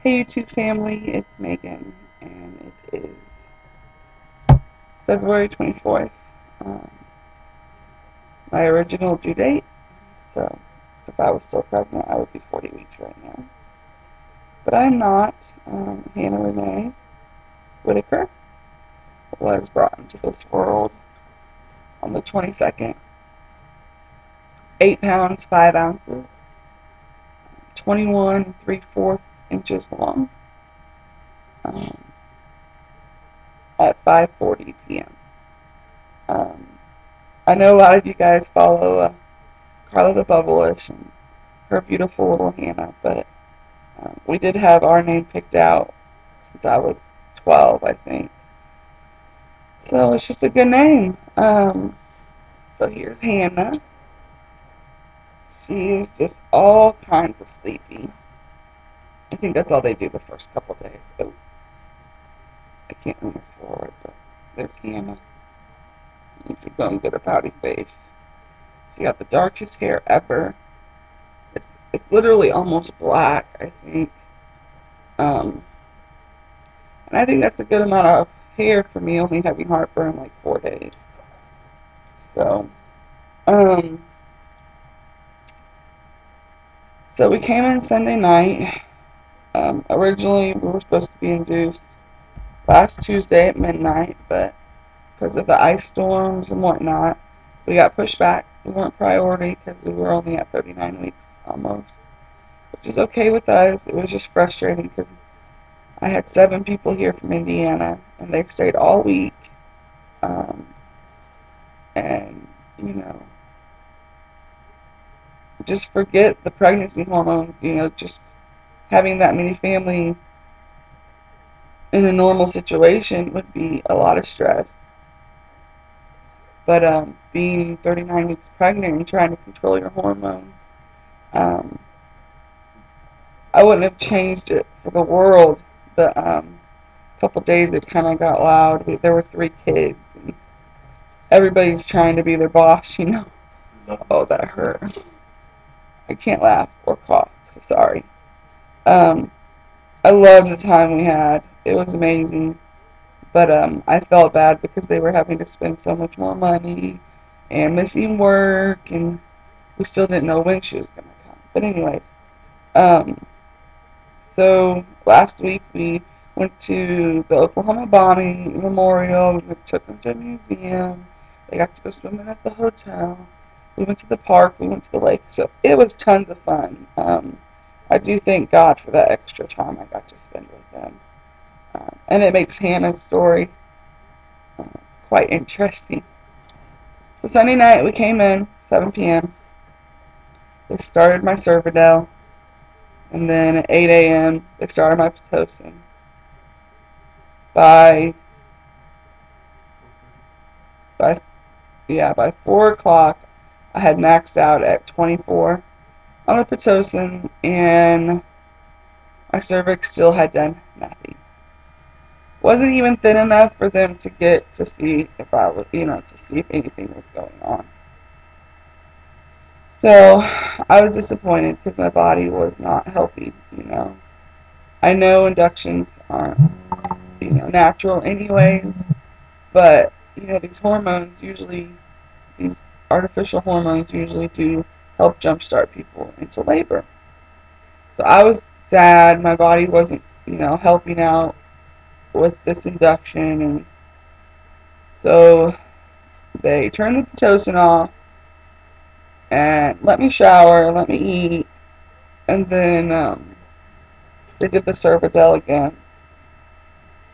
Hey YouTube family, it's Megan, and it is February 24th, um, my original due date. So if I was still pregnant, I would be 40 weeks right now. But I'm not. Hannah Renee Whitaker was brought into this world on the 22nd, 8 pounds, 5 ounces, 21 and 3/4 inches long, um, at 5:40 p.m. Um, I know a lot of you guys follow Carla the Bubbleish and her beautiful little Hannah, but we did have our name picked out since I was 12, I think. So it's just a good name. So here's Hannah. She is just all kinds of sleepy. I think that's all they do the first couple days. Oh, I can't lean her forward, but there's Hannah. She's going to get a pouty face. She got the darkest hair ever. It's literally almost black, I think. Um, and I think that's a good amount of hair for me, only having heartburn like 4 days. So, um, so we came in Sunday night. Originally, we were supposed to be induced last Tuesday at midnight, but because of the ice storms and whatnot, we got pushed back. We weren't priority because we were only at 39 weeks almost, which is okay with us. It was just frustrating because I had 7 people here from Indiana, and they stayed all week. Um, and, you know, just forget the pregnancy hormones, just having that many family in a normal situation would be a lot of stress. But being 39 weeks pregnant and trying to control your hormones, um, I wouldn't have changed it for the world. But a couple days it kind of got loud. There were 3 kids, and everybody's trying to be their boss. Oh, that hurt. I can't laugh or cough, so sorry. Um, I loved the time we had. It was amazing. But I felt bad because they were having to spend so much more money and missing work, and we still didn't know when she was going to come. But anyways, um, so last week we went to the Oklahoma bombing memorial. We took them to a museum. They got to go swimming at the hotel. We went to the park. We went to the lake. So it was tons of fun. I do thank God for that extra time I got to spend with them. And it makes Hannah's story uh, quite interesting. So Sunday night we came in, 7 p.m. They started my cervadil, and then at 8 a.m. they started my pitocin. By by by 4 o'clock, I had maxed out at 24 on the pitocin, and my cervix still had done nothing. Wasn't even thin enough for them to get to see if I was, to see if anything was going on. So I was disappointed because my body was not healthy. I know inductions aren't, natural anyways, but, these hormones usually, these artificial hormones usually do help jumpstart people into labor. So I was sad my body wasn't, helping out with this induction, and so they turned the Pitocin off and let me shower, let me eat, and then they did the cervadil again.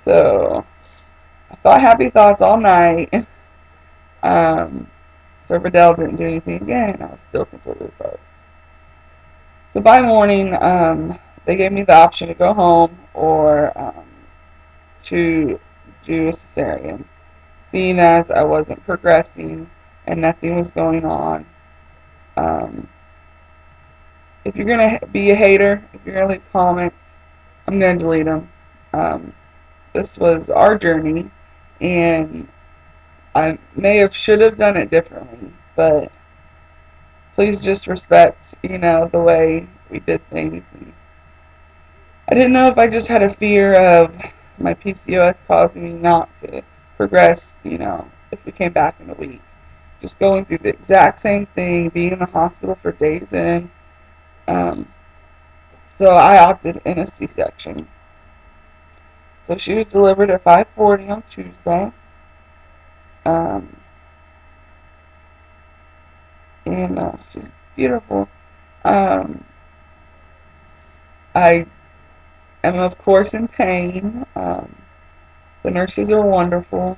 So I thought happy thoughts all night. Cervadil didn't do anything again. I was still completely froze. So by morning, they gave me the option to go home or to do a cesarean, seeing as I wasn't progressing and nothing was going on. Um, if you're gonna be a hater, if you're gonna leave comments, I'm gonna delete them. Um, this was our journey, and I should have done it differently, but please just respect, the way we did things. And I didn't know if I just had a fear of my PCOS causing me not to progress, if we came back in a week. Just going through the exact same thing, being in the hospital for days in. Um, so I opted in a C-section. So she was delivered at 5:40 on Tuesday. Um, and she's beautiful. Um, I am, of course, in pain. The nurses are wonderful.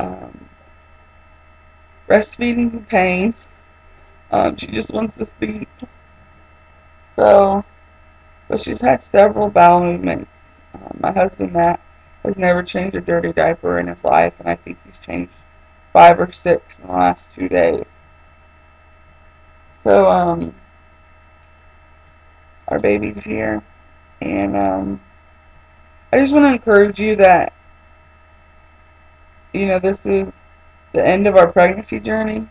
Um, breastfeeding's a pain. She just wants to sleep. So, but she's had several bowel movements. My husband, Matt, has never changed a dirty diaper in his life, and I think he's changed 5 or 6 in the last 2 days. So, our baby's here, and I just want to encourage you that, this is the end of our pregnancy journey,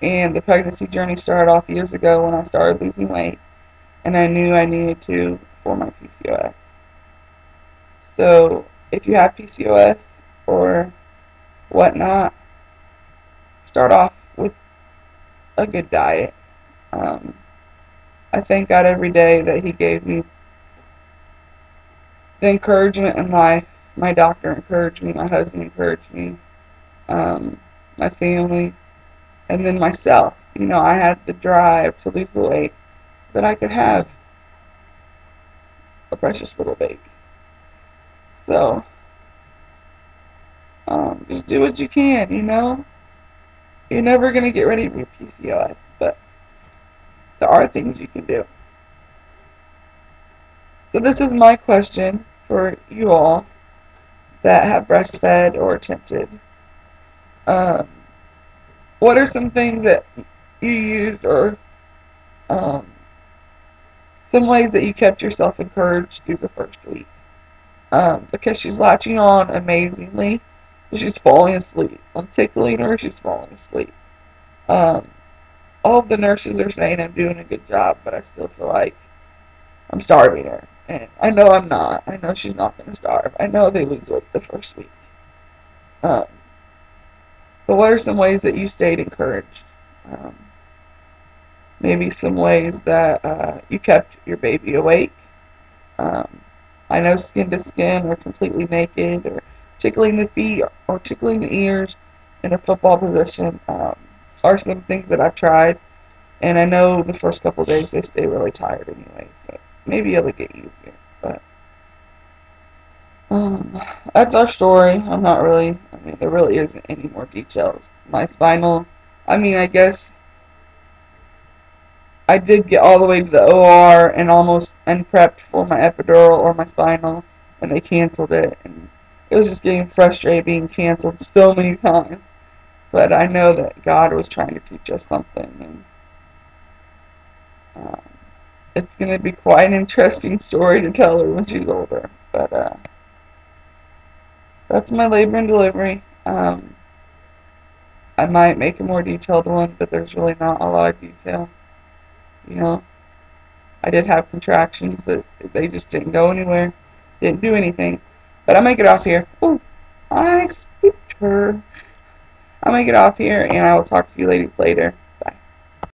and the pregnancy journey started off years ago when I started losing weight, and I knew I needed to for my PCOS. So, if you have PCOS or whatnot, start off with a good diet. Um, I thank God every day that He gave me the encouragement in life. My doctor encouraged me, my husband encouraged me, my family, and then myself. I had the drive to lose the weight so that I could have a precious little baby. So, just do what you can. You're never going to get rid of your PCOS, but there are things you can do. So this is my question for you all that have breastfed or attempted. Um, what are some things that you used, or um, some ways that you kept yourself encouraged through the first week? Because she's latching on amazingly. She's falling asleep. I'm tickling her. She's falling asleep. Um, all of the nurses are saying I'm doing a good job, but I still feel like I'm starving her. And I know I'm not. I know she's not going to starve. I know they lose weight the first week. Um, but what are some ways that you stayed encouraged? Um, maybe some ways that you kept your baby awake. Um, I know skin to skin or completely naked or tickling the feet or tickling the ears in a football position are some things that I've tried. And I know the first couple of days they stay really tired anyway, so maybe it'll get easier. But um, that's our story. There really isn't any more details. My spinal, I guess I did get all the way to the OR and almost prepped for my epidural or my spinal, and they canceled it. And it was just getting frustrated being canceled so many times. But I know that God was trying to teach us something, and um, it's going to be quite an interesting story to tell her when she's older. But that's my labor and delivery. I might make a more detailed one, but there's really not a lot of detail. You know, I did have contractions, but they just didn't go anywhere. Didn't do anything. But I'm going to get off here. Oh, I spooked her. I'm going to get off here, and I will talk to you ladies later.